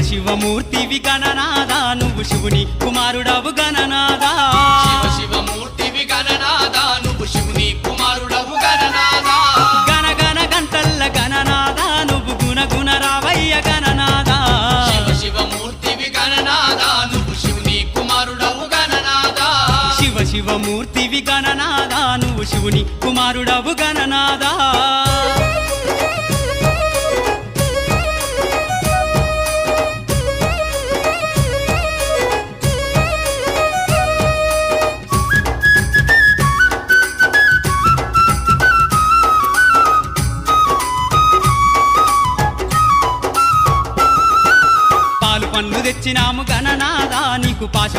శివమూర్తివి గణనాదా నువ్వు శివుని కుమారుడవు గణనాదా శివమూర్తివి గణనాదా నువ్వు శివుని కుమారుడవు గణనాదా గణగణ గంటల్ల గణనాదా నువ్వు గుణగుణ రావయ్య గణనాదా శివమూర్తివి గణనాదా నువ్వు శివుని కుమారుడవు గణనాదా శివమూర్తివి గణనాదా నువ్వు శివుని కుమారుడవు గణనాదా పాలు పండ్లు తెచ్చినాము గణనాదా నీకు పాశమ